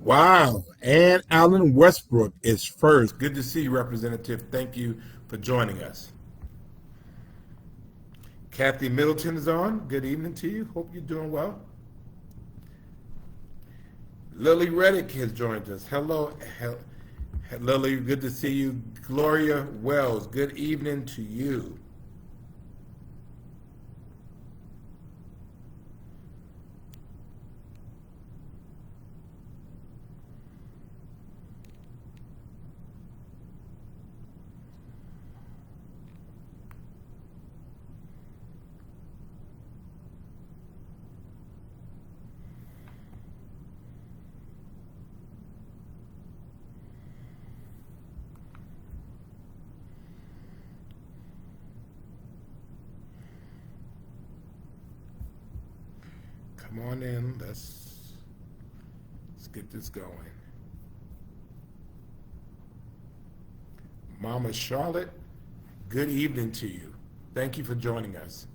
Wow. And Alan Westbrook is first. Good to see you, Representative. Thank you for joining us. Kathy Middleton is on. Good evening to you. Hope you're doing well. Lily Reddick has joined us. Hello, Lily. Good to see you. Gloria Wells. Good evening to you. Come on in. Let's get this going. Mama Charlotte, good evening to you. Thank you for joining us.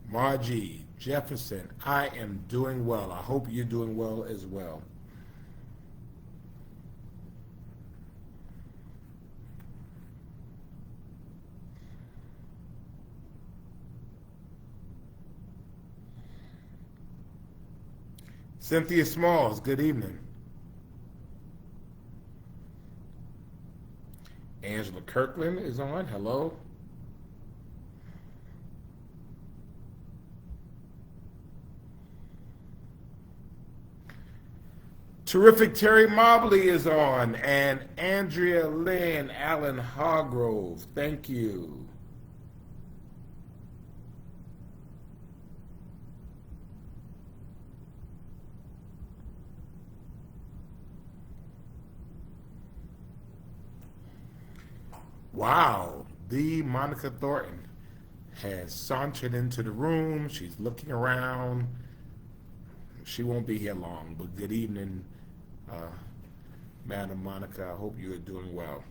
Margie Jefferson, I am doing well. I hope you're doing well as well. Cynthia Smalls, good evening. Angela Kirkland is on. Hello. Terrific Terry Mobley is on. And Andrea Lynn Allen Hargrove. Thank you. Wow, the Monica Thornton has sauntered into the room. She's looking around. She won't be here long, but good evening, uh, Madam Monica. I hope you are doing well.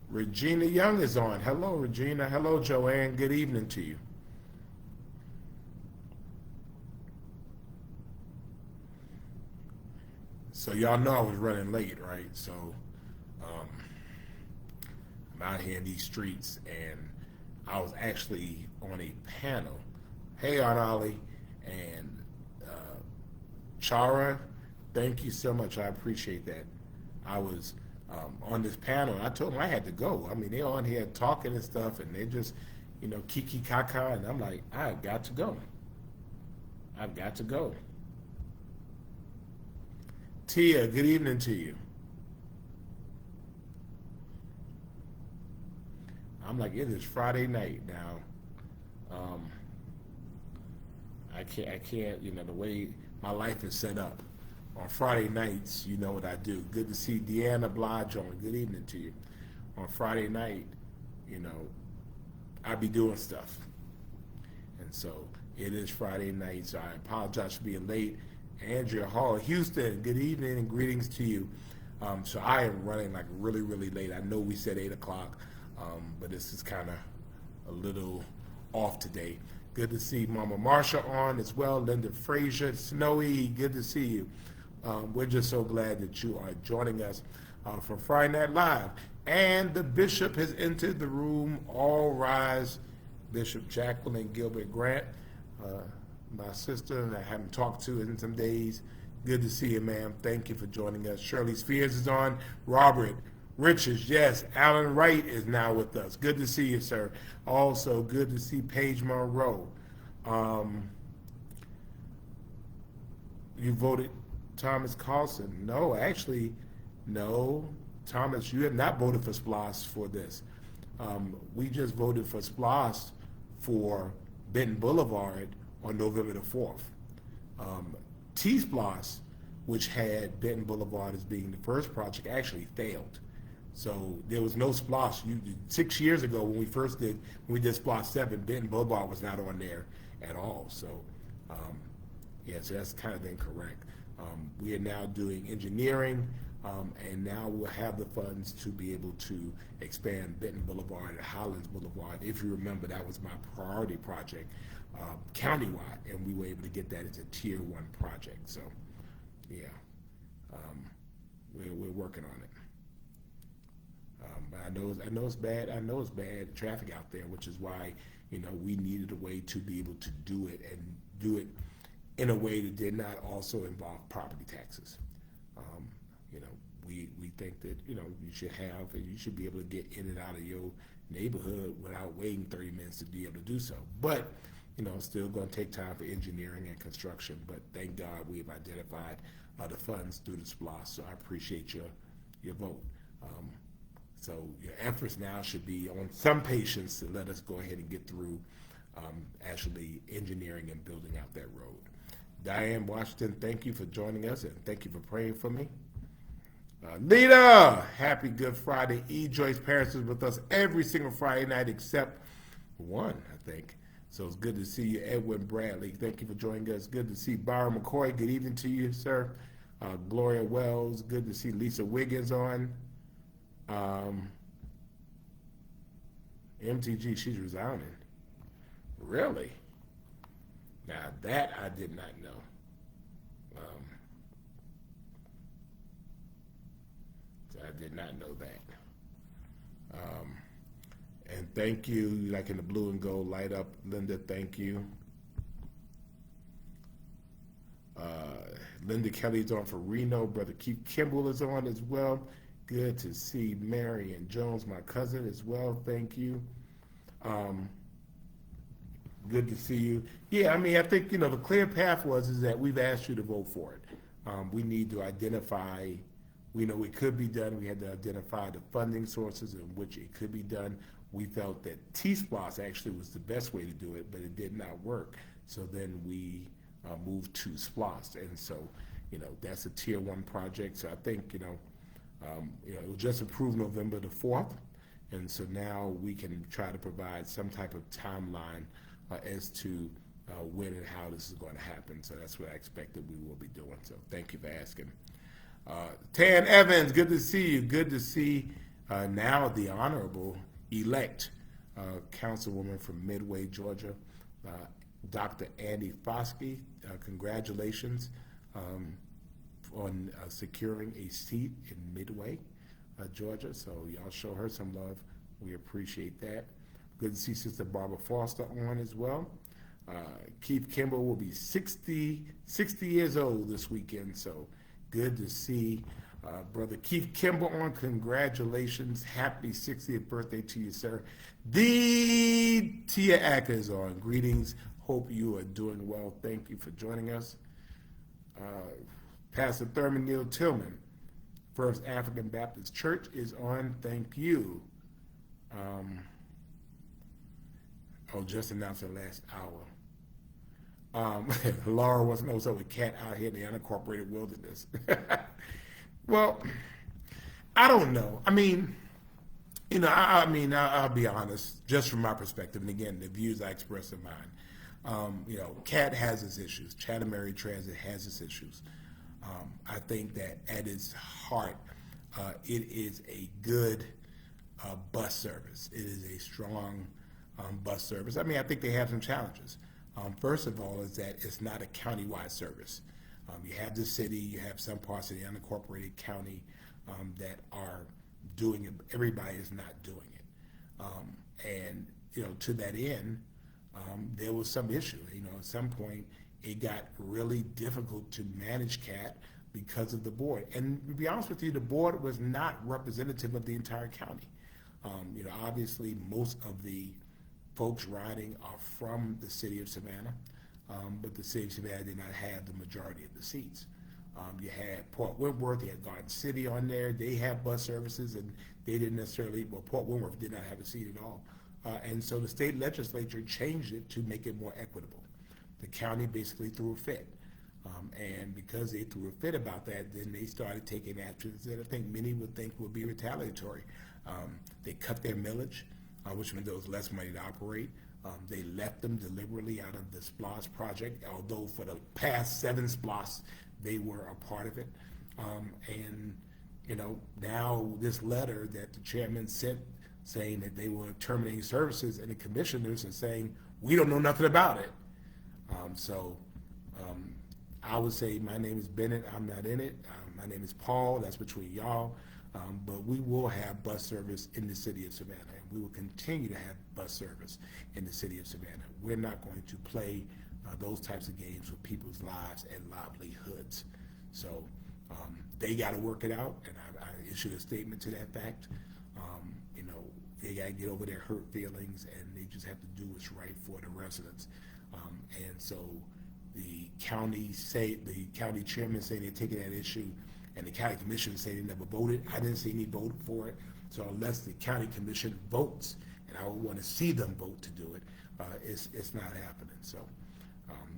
Regina Young is on. Hello, Regina. Hello, Joanne. Good evening to you. So y'all know I was running late, right? So um, I'm out here in these streets, and I was actually on a panel. Hey, Aunt Ollie and Chara, thank you so much. I appreciate that. I was on this panel, and I told them I had to go. I mean, they're on here talking and stuff, and they just, kiki kaka, and I'm like, I've got to go. I've got to go. Tia, good evening to you. I'm like, it is Friday night now. Um, I can't, the way my life is set up. On Friday nights, you know what I do. Good to see Deanna Blige on. Good evening to you. On Friday night, you know, I be doing stuff. And so it is Friday night, so I apologize for being late. Andrea Hall, Houston, good evening and greetings to you. So I am running like really, really late. I know we said 8 o'clock, but this is kind of a little off today. Good to see Mama Marsha on as well. Linda Frazier, Snowy, good to see you. We're just so glad that you are joining us for Friday Night Live. And the bishop has entered the room. All rise. Bishop Jacqueline Gilbert Grant, my sister that I haven't talked to in some days. Good to see you, ma'am. Thank you for joining us. Shirley Spears is on. Robert Richards, yes. Alan Wright is now with us. Good to see you, sir. Also, good to see Paige Monroe. Um, you voted Thomas Carlson. No, actually, no. Thomas, you have not voted for SPLOST for this. We just voted for SPLOST for Benton Boulevard on November the 4th. T-SPLOST, which had Benton Boulevard as being the first project, actually failed. So there was no SPLOST. 6 years ago when we did SPLOST 7, Benton Boulevard was not on there at all. So, so that's kind of incorrect. We are now doing engineering And now we'll have the funds to be able to expand Benton Boulevard and Highlands Boulevard. If you remember, that was my priority project countywide, and we were able to get that as a tier 1 project. So, yeah, we're working on it. But I know it's bad. I know it's bad traffic out there, which is why we needed a way to be able to do it and do it in a way that did not also involve property taxes. We think that you should have and you should be able to get in and out of your neighborhood without waiting 30 minutes to be able to do so. But it's still going to take time for engineering and construction. But thank God we've identified the funds through the SPLOST. So I appreciate your vote. So your efforts now should be on some patience to let us go ahead and get through actually engineering and building out that road. Diane Washington, thank you for joining us and thank you for praying for me. Nita, happy Good Friday. E. Joyce Parrish is with us every single Friday night except one, I think. So it's good to see you. Edwin Bradley, thank you for joining us. Good to see Byron McCoy. Good evening to you, sir. Gloria Wells, good to see Lisa Wiggins on. MTG, she's resigning. Really? Now that I did not know. So I did not know that. And thank you, like in the blue and gold light up, Linda, thank you. Linda Kelly's on for Reno. Brother Keith Kimball is on as well. Good to see Mary and Jones, my cousin, as well. Thank you. Good to see you. Yeah, I think the clear path is that we've asked you to vote for it. We need to identify. We know it could be done. We had to identify the funding sources in which it could be done. We felt that T-SPLOST actually was the best way to do it, but it did not work. So then we moved to SPLOST, and so that's a tier 1 project. So I think it was just approved November the 4th, and so now we can try to provide some type of timeline as to when and how this is going to happen. So that's what I expect that we will be doing. So thank you for asking. Tan Evans, good to see you. Good to see now the honorable elect councilwoman from Midway, Georgia, Dr. Andy Foskey. Congratulations on securing a seat in Midway, Georgia. So y'all show her some love. We appreciate that. Good to see Sister Barbara Foster on as well. Keith Kimball will be 60 years old this weekend, so good to see Brother Keith Kimball on. Congratulations. Happy 60th birthday to you, sir. The Tia Acker is on. Greetings. Hope you are doing well. Thank you for joining us. Pastor Thurman Neal Tillman, First African Baptist Church, is on. Thank you. Just announced the last hour. Laura wants to know what's up with Cat out here in the unincorporated wilderness. Well, I don't know. I'll be honest, just from my perspective, and again, the views I express are mine. Cat has its issues. Chatham Area Transit has its issues. I think that at its heart, it is a good bus service. It is a strong bus service. I think they have some challenges. First of all, is that it's not a countywide service. You have the city, you have some parts of the unincorporated county that are doing it. Everybody is not doing it. And to that end, there was some issue. At some point, it got really difficult to manage CAT because of the board. And to be honest with you, the board was not representative of the entire county. Obviously, most of the folks riding are from the city of Savannah, but the city of Savannah did not have the majority of the seats. You had Port Wentworth, you had Garden City on there. They have bus services, and they didn't necessarily, Port Wentworth did not have a seat at all. And so the state legislature changed it to make it more equitable. The county basically threw a fit. And because they threw a fit about that, then they started taking actions that I think many would think would be retaliatory. They cut their millage, which meant there was less money to operate. They left them deliberately out of the SPLOST project, although for the past 7 SPLOSTs, they were a part of it. And now this letter that the chairman sent saying that they were terminating services, and the commissioners are saying, we don't know nothing about it. So I would say my name is Bennett. I'm not in it. My name is Paul. That's between y'all. But we will have bus service in the city of Savannah, and we will continue to have bus service in the city of Savannah. We're not going to play those types of games with people's lives and livelihoods. So they got to work it out, and I issued a statement to that fact. They got to get over their hurt feelings, and they just have to do what's right for the residents. And so the county chairman say they're taking that issue, and the county commission say they never voted. I didn't see any vote for it. So unless the county commission votes, and I would want to see them vote to do it, it's not happening. So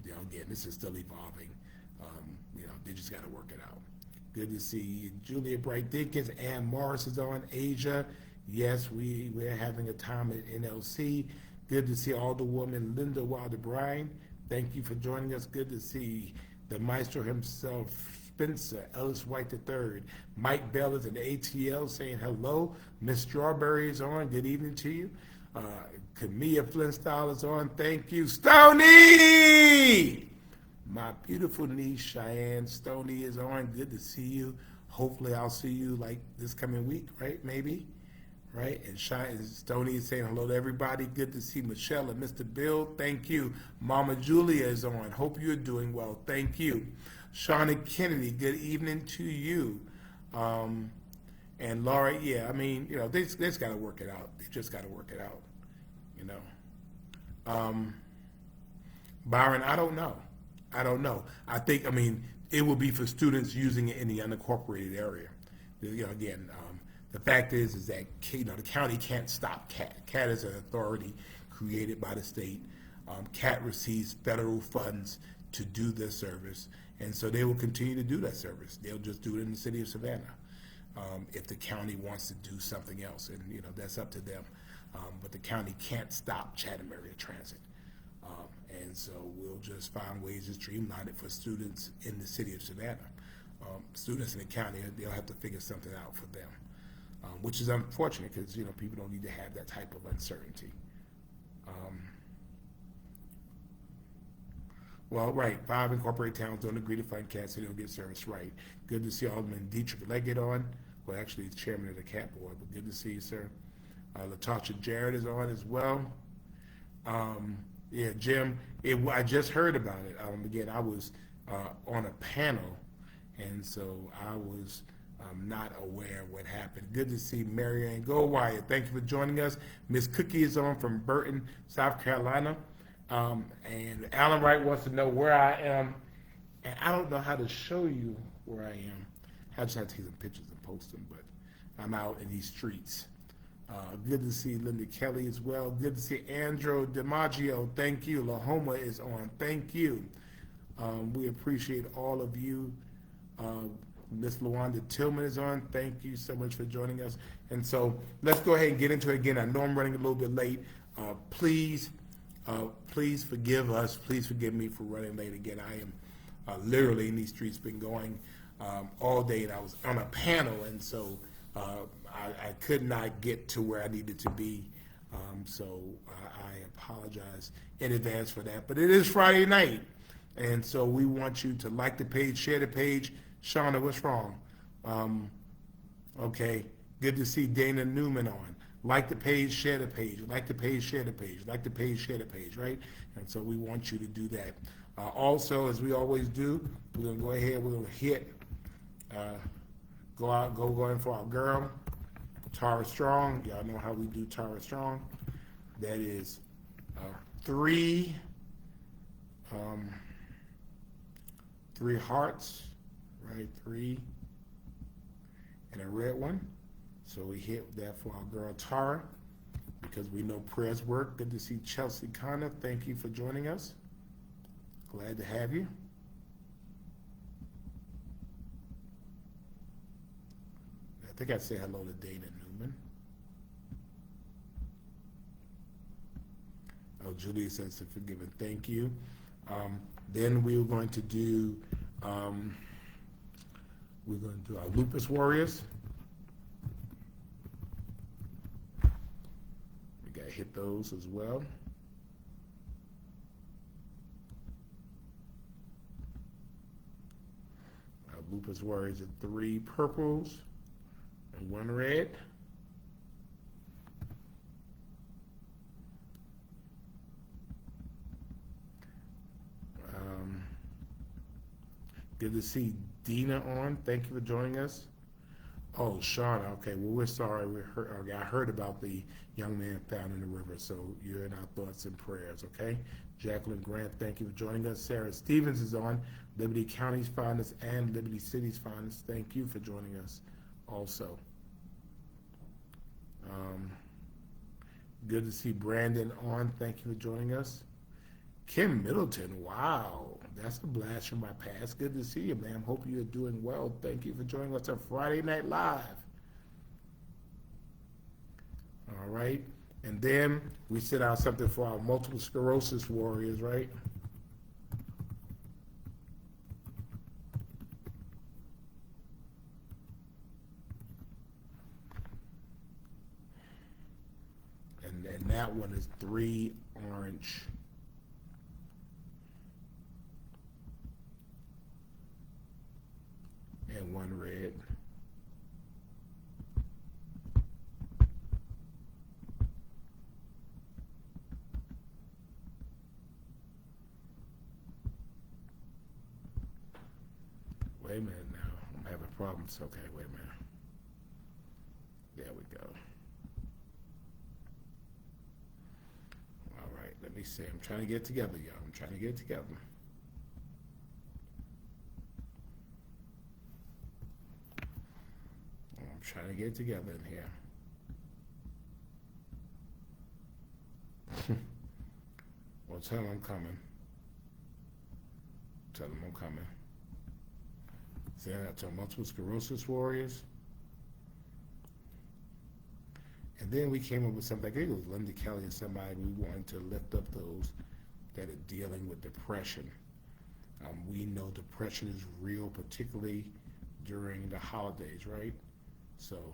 again, this is still evolving. They just got to work it out. Good to see Julia Bright Dinkins. Ann Morris is on. Asia. Yes, we're having a time at NLC. Good to see Alderwoman Linda Wilder Bryan. Thank you for joining us. Good to see the maestro himself, Spencer Ellis White III. Mike Bell is in ATL saying hello. Miss Strawberry is on. Good evening to you. Camilla Flintstyle is on. Thank you. Stoney! My beautiful niece, Cheyenne Stoney, is on. Good to see you. Hopefully I'll see you like this coming week, right? Maybe. Right? And Stoney is saying hello to everybody. Good to see Michelle and Mr. Bill. Thank you. Mama Julia is on. Hope you're doing well. Thank you. Shauna Kennedy, good evening to you. And Laura, yeah, I mean, they just got to work it out. They just got to work it out, Byron, I don't know. I think, it will be for students using it in the unincorporated area. Again, the fact is that the county can't stop CAT. CAT is an authority created by the state. CAT receives federal funds to do this service, and so they will continue to do that service. They'll just do it in the city of Savannah. If the county wants to do something else, and that's up to them. But the county can't stop Chatham Area Transit. And so we'll just find ways to streamline it for students in the city of Savannah. Students in the county, they'll have to figure something out for them. Which is unfortunate because people don't need to have that type of uncertainty. Well, right, 5 incorporated towns don't agree to fund CAT, so they don't get service. Right. Good to see Alderman Dietrich Leggett on. Well, actually, he's chairman of the CAT board, but good to see you, sir. Latasha Jarrett is on as well. Yeah, Jim, I just heard about it. Again, I was on a panel, and so I was not aware of what happened. Good to see Marianne Goldwire. Thank you for joining us. Miss Cookie is on from Burton, South Carolina. And Alan Wright wants to know where I am. And I don't know how to show you where I am. I just have to take some pictures and post them, but I'm out in these streets. Good to see Linda Kelly as well. Good to see Andrew DiMaggio. Thank you. Lahoma is on. Thank you. We appreciate all of you. Miss Luanda Tillman is on. Thank you so much for joining us. And so let's go ahead and get into it again. I know I'm running a little bit late. Please forgive us. Please forgive me for running late again. I am literally in these streets, been going all day, and I was on a panel, and so I could not get to where I needed to be. So I apologize in advance for that. But it is Friday night, and so we want you to like the page, share the page. Shauna, what's wrong? Okay, good to see Dana Newman on. Like the page, share the page. Like the page, share the page. Like the page, share the page, right? And so we want you to do that. Also, as we always do, we're going to go ahead, we're going to hit, go in for our girl, Tara Strong. Y'all know how we do Tara Strong. That is 3 hearts, right? 3 and a red one. So we hit that for our girl Tara because we know prayers work. Good to see Chelsea Connor. Thank you for joining us. Glad to have you. I think I'd say hello to Dana Newman. Oh, Julia says to forgiven. Thank you. Then we're going to do our Lupus Warriors. hit those as well. Lupus Warriors are 3 purples and 1 red. Good to see Dina on. Thank you for joining us. Oh, Sean. Okay, well, we're sorry. I heard about the young man found in the river, so you're in our thoughts and prayers, okay? Jacqueline Grant, thank you for joining us. Sarah Stevens is on. Liberty County's finest and Liberty City's finest. Thank you for joining us also. Good to see Brandon on. Thank you for joining us. Kim Middleton, wow, that's a blast from my past. Good to see you, ma'am. Hope you're doing well. Thank you for joining us on Friday Night Live. All right, and then we set out something for our multiple sclerosis warriors, right? And that one is 3 orange. And 1 red. Wait a minute now. I'm having problems. Okay, wait a minute. There we go. All right, let me see. I'm trying to get together, y'all. I'm trying to get together. Trying to get together in here. Well, tell them I'm coming. Tell them I'm coming. Say that to multiple sclerosis warriors. And then we came up with something, I think it was Linda Kelly and somebody, we wanted to lift up those that are dealing with depression. We know depression is real, particularly during the holidays, right? So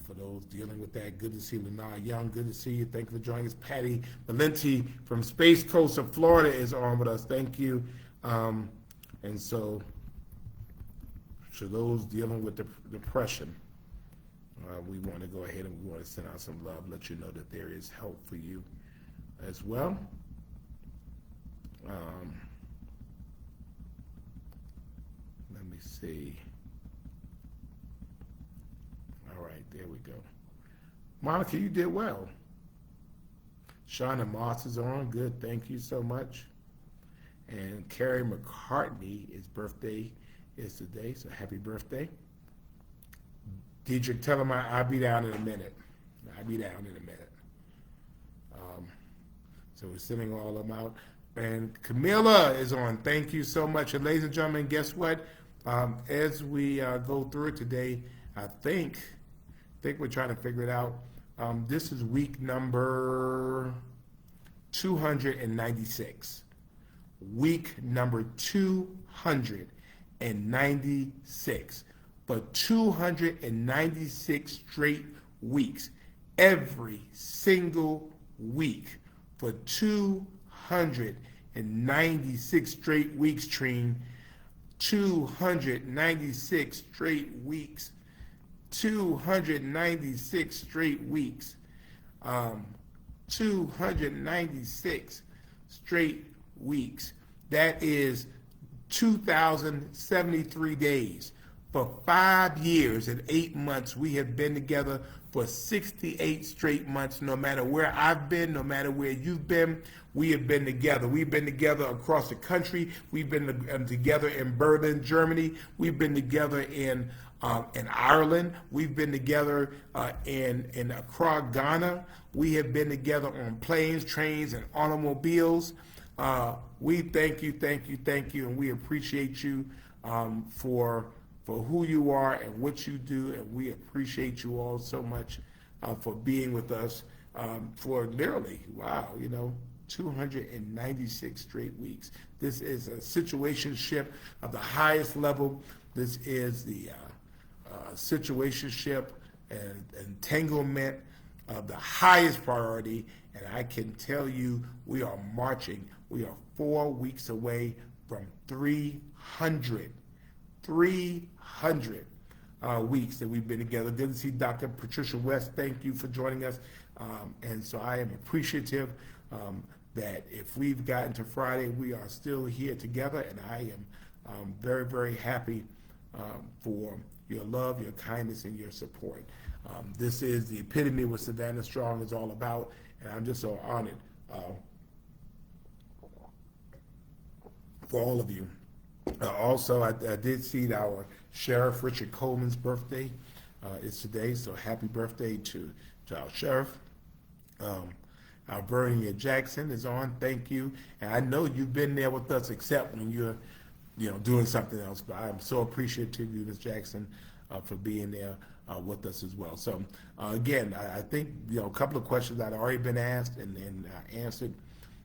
for those dealing with that, good to see Lenard Young. Good to see you. Thank you for joining us. Patty Valenti from Space Coast of Florida is on with us. Thank you. And so for those dealing with depression, we want to go ahead and we want to send out some love, let you know that there is help for you as well. Let me see. All right, there we go. Monica, you did well. Shauna Moss is on. Good, thank you so much. And Carrie McCartney's birthday is today, so happy birthday. Dietrich, tell him I'll be down in a minute. I'll be down in a minute. So we're sending all of them out. And Camilla is on. Thank you so much. And ladies and gentlemen, guess what? As we go through it today, I think we're trying to figure it out. This is week number 296. Week number 296. For 296 straight weeks. Every single week. For 296 straight weeks, Treen. 296 straight weeks. 296 straight weeks. 296 straight weeks. That is 2,073 days. For 5 years and 8 months, we have been together for 68 straight months. No matter where I've been, no matter where you've been, we have been together. We've been together across the country. We've been together in Berlin, Germany. We've been together in Ireland. We've been together in Accra, Ghana. We have been together on planes, trains, and automobiles. We thank you, and we appreciate you for who you are and what you do, and we appreciate you all so much for being with us for literally, 296 straight weeks. This is a situationship of the highest level. This is the situationship and entanglement of the highest priority, and I can tell you we are marching. We are 4 weeks away from 300 weeks that we've been together. Good to see Dr. Patricia West. Thank you for joining us. And so I am appreciative that if we've gotten to Friday, we are still here together, and I am very, very happy for your love, your kindness, and your support. This is the epitome of what Savannah Strong is all about, and I'm just so honored for all of you. Also, I did see our Sheriff Richard Coleman's birthday is today, so happy birthday to our sheriff. Our Bernie Jackson is on. Thank you, and I know you've been there with us, except when you're, doing something else. But I'm so appreciative of you, Ms. Jackson, for being there with us as well. So again, I think a couple of questions that had already been asked and answered.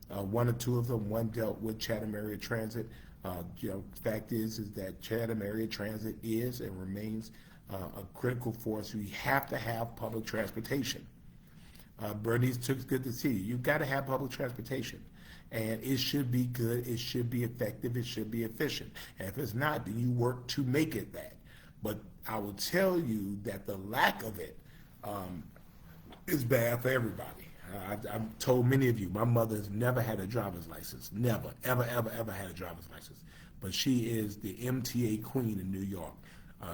One or two of them. One dealt with Chatham Area Transit. Fact is that Chatham Area Transit is and remains a critical force. We have to have public transportation. Bernice, it's good to see you. You've got to have public transportation, and it should be good. It should be effective. It should be efficient. And if it's not, then you work to make it that. But I will tell you that the lack of it is bad for everybody. I've told many of you, my mother has never had a driver's license. Never, ever, ever, ever had a driver's license. But she is the MTA queen in New York.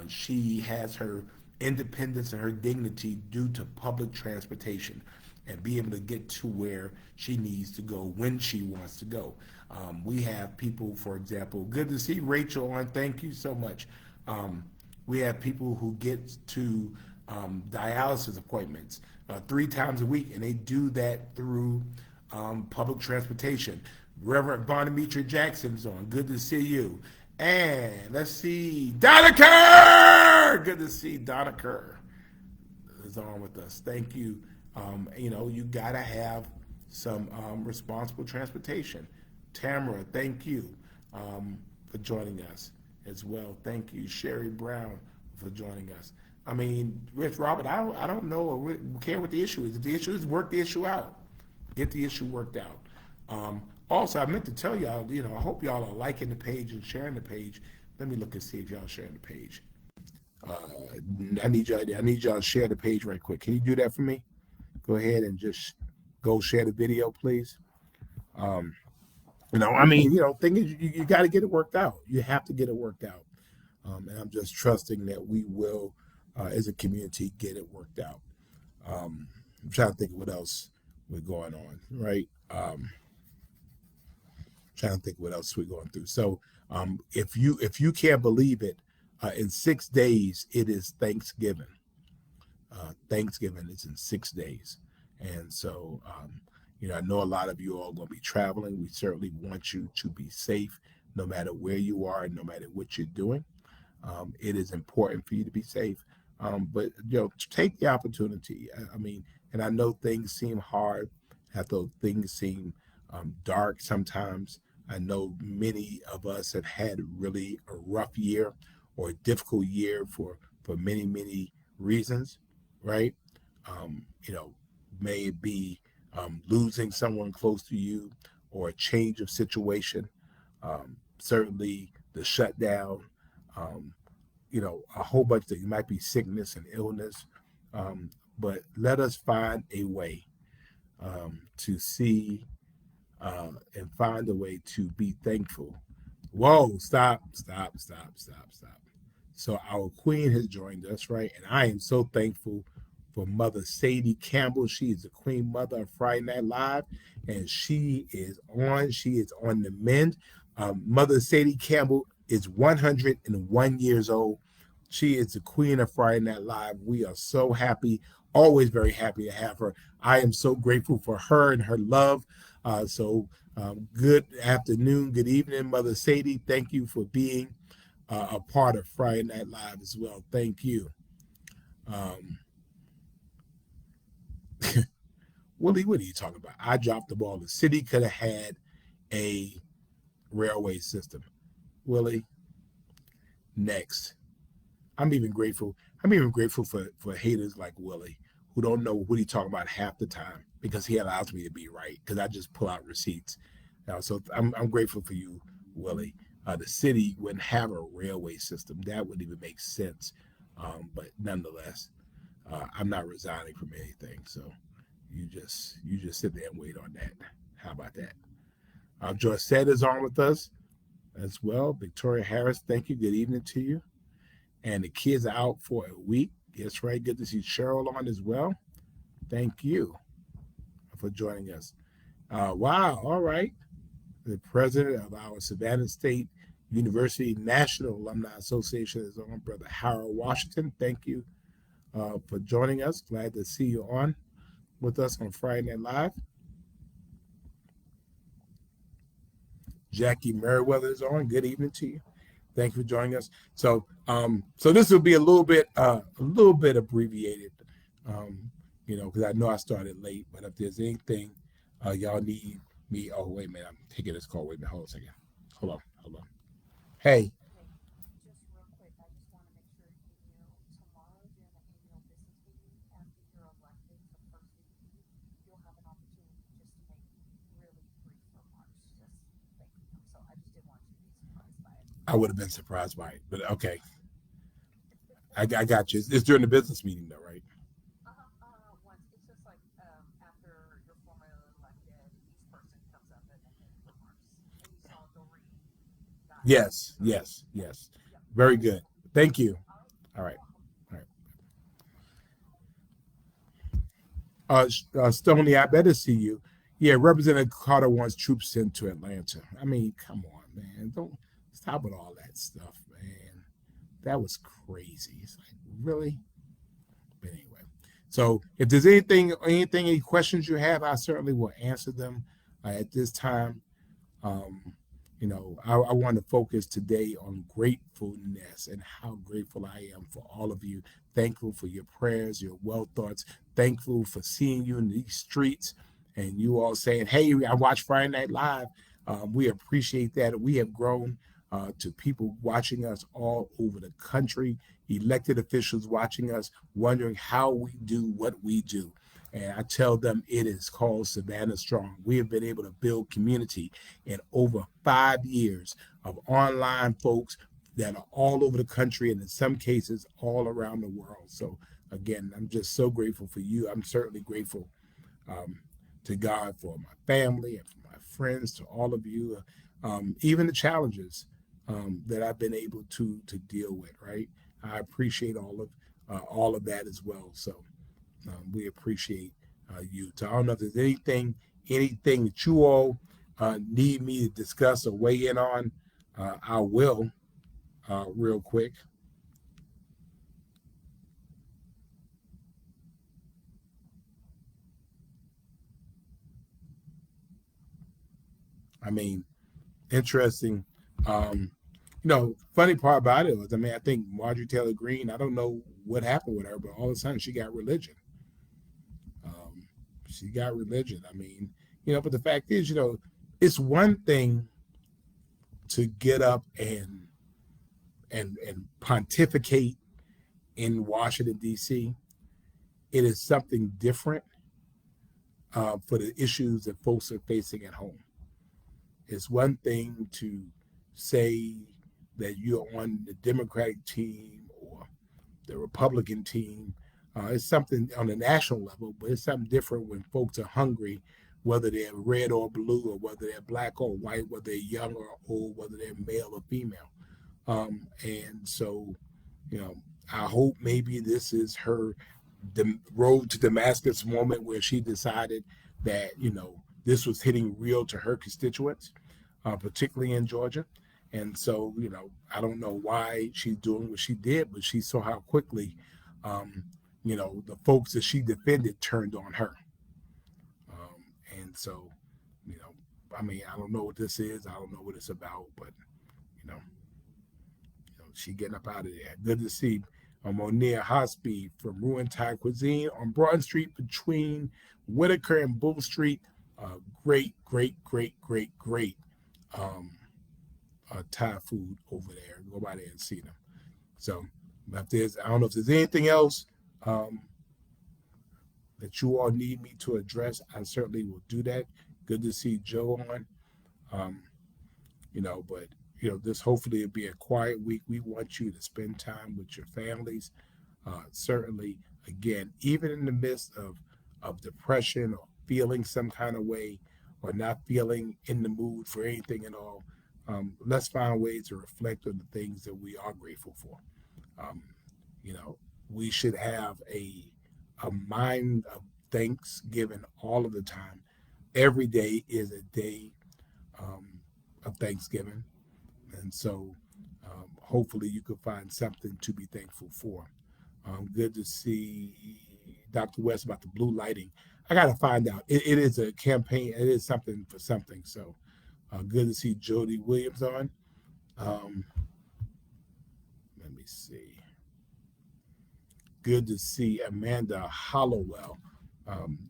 She has her independence and her dignity due to public transportation and be able to get to where she needs to go when she wants to go. We have people, for example, good to see Rachel on. Thank you so much. We have people who get to dialysis appointments 3 times a week, and they do that through public transportation. Reverend Bonamitri Jackson's on. Good to see you. And let's see, Donna Kerr! Good to see Donna Kerr is on with us. Thank you. You got to have some responsible transportation. Tamara, thank you for joining us as well. Thank you. Sherry Brown for joining us. I mean, Rich Robert, I don't know or care what the issue is. If the issue is, work the issue out. Get the issue worked out. Also, I meant to tell y'all, I hope y'all are liking the page and sharing the page. Let me look and see if y'all sharing the page. I need y'all to share the page right quick. Can you do that for me? Go ahead and just go share the video, please. Thing is, you got to get it worked out. You have to get it worked out. And I'm just trusting that we will, as a community, get it worked out. I'm trying to think of what else we're going on, right? Trying to think what else we're going through. So if you can't believe it, in 6 days it is Thanksgiving. Thanksgiving is in 6 days, and so I know a lot of you all going to be traveling. We certainly want you to be safe, no matter where you are, no matter what you're doing. It is important for you to be safe, but take the opportunity. And I know things seem hard. I know things seem dark sometimes. I know many of us have had really a rough year or a difficult year for many, many reasons, right? May it be losing someone close to you or a change of situation. Certainly the shutdown, a whole bunch of things. It might be sickness and illness, but let us find a way to see and find a way to be thankful. Whoa, stop. So our queen has joined us, right? And I am so thankful for Mother Sadie Campbell. She is the Queen Mother of Friday Night Live, and she is on the mend. Mother Sadie Campbell is 101 years old. She is the queen of Friday Night Live. We are so happy, always very happy to have her. I am so grateful for her and her love. Good afternoon, good evening, Mother Sadie. Thank you for being a part of Friday Night Live as well. Thank you. Willie, what are you talking about? I dropped the ball. The city could have had a railway system. Willie, next. I'm even grateful for haters like Willie who don't know what he's talking about half the time because he allows me to be right because I just pull out receipts. So I'm grateful for you, Willie. The city wouldn't have a railway system. That wouldn't even make sense. But nonetheless, I'm not resigning from anything. So you just sit there and wait on that. How about that? Joycette is on with us as well. Victoria Harris, thank you. Good evening to you. And the kids are out for a week. That's right. Good to see Cheryl on as well. Thank you for joining us. Wow. All right. The president of our Savannah State University National Alumni Association is on, Brother Harold Washington. Thank you for joining us. Glad to see you on with us on Friday Night Live. Jackie Merriweather is on. Good evening to you. Thank you for joining us. So this will be a little bit abbreviated, because I know I started late. But if there's anything y'all need me, oh wait a minute, I'm taking this call. Wait a minute, hold on a second. Hold on. Hey. Just real quick, I just want to make sure tomorrow during the annual business meeting, after you're elected for first VP, you'll have an opportunity just to make really brief remarks. Just thank you. So I just didn't want you to be surprised by it. I would have been surprised by it, but okay. I got you. It's during the business meeting, though, right? Once it's just like after you're formally elected, each person comes up and they make remarks. And you saw Doreen. Yes. Yep. Very good. Thank you. All All right. right. All right. Stoney, I better see you. Yeah, Representative Carter wants troops sent to Atlanta. I mean, come on, man. Don't stop with all that stuff, man. That was crazy. It's like, really? But anyway, so if there's any questions you have, I certainly will answer them at this time. Um, I want to focus today on gratefulness and how grateful I am for all of you. Thankful for your prayers, your well thoughts. Thankful for seeing you in these streets and you all saying, "Hey, I watched Friday Night Live." We appreciate that. We have grown to people watching us all over the country, elected officials watching us, wondering how we do what we do. And I tell them it is called Savannah Strong. We have been able to build community in over 5 years of online folks that are all over the country and in some cases all around the world. So again, I'm just so grateful for you. I'm certainly grateful um, to God for my family and for my friends, to all of you, even the challenges that I've been able to deal with. Right, I appreciate all of that as well. So we appreciate you. So I don't know if there's anything that you all need me to discuss or weigh in on. I will real quick. I mean, interesting. Funny part about it was, I mean, I think Marjorie Taylor Greene, I don't know what happened with her, but all of a sudden she got religion. Um, she got religion. I mean, but the fact is, it's one thing to get up and pontificate in Washington D.C. It is something different for the issues that folks are facing at home. It's one thing to say that you're on the Democratic team or the Republican team. It's something on a national level, but it's something different when folks are hungry, whether they're red or blue, or whether they're black or white, whether they're young or old, whether they're male or female. And so, I hope maybe this is her road to Damascus moment where she decided that, this was hitting real to her constituents, particularly in Georgia. And so, I don't know why she's doing what she did, but she saw how quickly, the folks that she defended turned on her. And so, I mean, I don't know what this is. I don't know what it's about, but, you know, she getting up out of there. Good to see Monia Hosby from Ruin Thai Cuisine on Broad Street between Whitaker and Bull Street. Great um, Thai food over there. Go by there and see them. So, I don't know if there's anything else. that you all need me to address, I certainly will do that. Good to see Joe on. Um, but this hopefully will be a quiet week. We want you to spend time with your families. Certainly, again, even in the midst of depression or feeling some kind of way or not feeling in the mood for anything at all, let's find ways to reflect on the things that we are grateful for. Um, you know, we should have a mind of thanksgiving all of the time. Every day is a day um, of Thanksgiving, and so hopefully you can find something to be thankful for. Good to see Dr. West about the blue lighting. I got to find out. It is a campaign. It is something for something. So good to see Jody Williams on. Um, let me see. Good to see Amanda Hollowell. Um,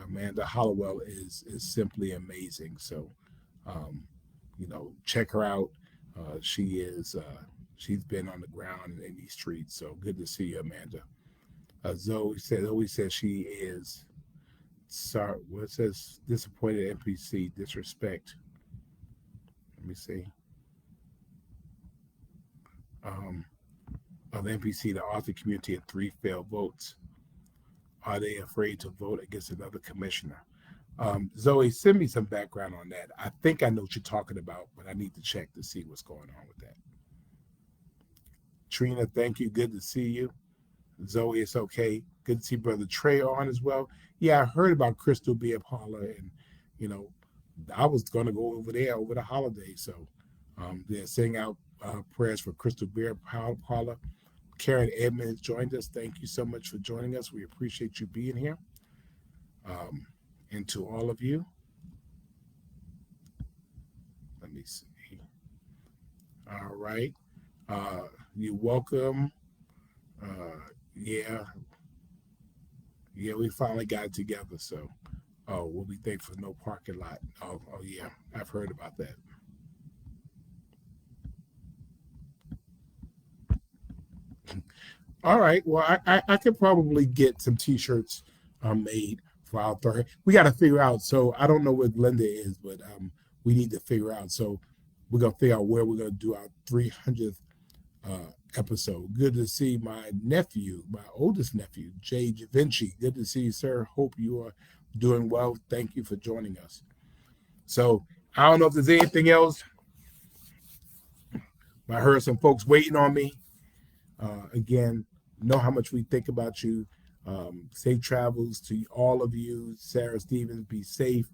Amanda Hollowell is simply amazing. So, check her out. She's been on the ground in these streets. So good to see you, Amanda. Zoe says she is sorry. What it says disappointed NPC disrespect. Let me see. Of the NPC, the author community had 3 failed votes. Are they afraid to vote against another commissioner? Zoe, send me some background on that. I think I know what you're talking about, but I need to check to see what's going on with that. Trina, thank you. Good to see you. Zoe, it's okay. Good to see Brother Trey on as well. Yeah, I heard about Crystal Beer Parlor, and I was going to go over there over the holiday. So they're sending out prayers for Crystal Beer Parlor. Karen Edmonds joined us. Thank you so much for joining us. We appreciate you being here. And to all of you, let me see. All right. You're welcome. Yeah, we finally got it together. So, we'll be thankful for no parking lot. Oh, yeah, I've heard about that. All right. Well, I could probably get some T-shirts made for our third. We got to figure out. So I don't know where Glenda is, but we need to figure out. So we're gonna figure out where we're gonna do our 300th episode. Good to see my nephew, my oldest nephew, Jay Vinci. Good to see you, sir. Hope you are doing well. Thank you for joining us. So I don't know if there's anything else. I heard some folks waiting on me. Again, know how much we think about you. Safe travels to all of you. Sarah Stevens, be safe.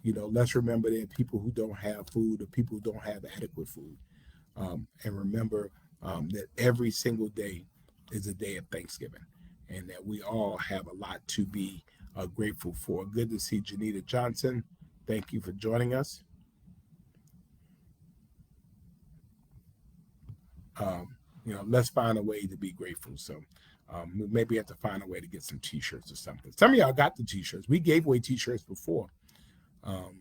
Let's remember that people who don't have food or people who don't have adequate food. And remember that every single day is a day of Thanksgiving, and that we all have a lot to be grateful for. Good to see Janita Johnson. Thank you for joining us. Let's find a way to be grateful. So we maybe have to find a way to get some T-shirts or something. Some of y'all got the T-shirts. We gave away T-shirts before. So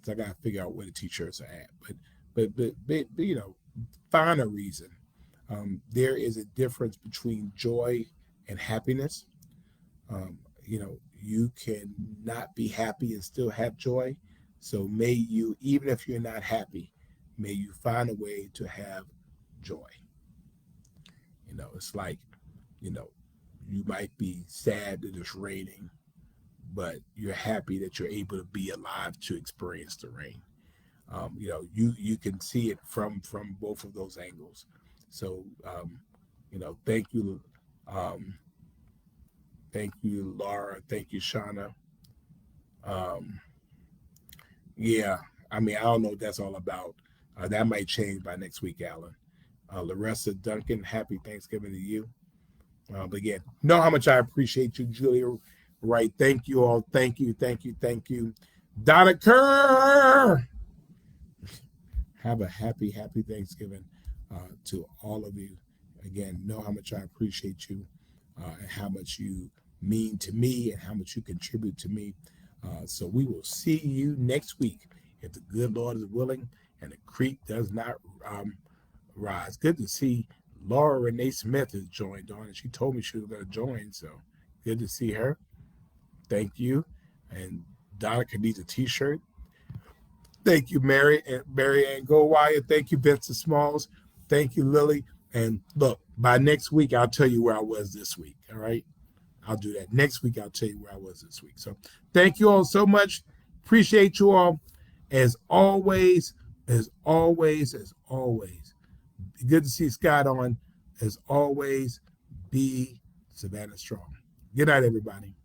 I got to figure out where the T-shirts are at. But find a reason. There is a difference between joy and happiness. You can not be happy and still have joy. So may you, even if you're not happy, may you find a way to have joy. It's like, you might be sad that it's raining, but you're happy that you're able to be alive to experience the rain. You can see it from both of those angles. So, thank you. Thank you, Laura. Thank you, Shauna. Yeah, I don't know what that's all about. That might change by next week, Alan. Larissa Duncan, happy Thanksgiving to you. But again, know how much I appreciate you, Julia. Right. Thank you all. Thank you. Donna Kerr. Have a happy Thanksgiving to all of you. Again, know how much I appreciate you and how much you mean to me and how much you contribute to me. So we will see you next week if the good Lord is willing and the creek does not rise. Good to see Laura Renee Smith has joined on, and she told me she was going to join. So Good to see her. Thank you. And Donica needs a T-shirt. Thank you, Mary Ann Goldwire. Thank you, Vincent Smalls. Thank you, Lily. And look, by next week, I'll tell you where I was this week. All right. I'll do that. Next week, I'll tell you where I was this week. So thank you all so much. Appreciate you all. As always, good to see Scott on. As always, be Savannah Strong. Good night, everybody.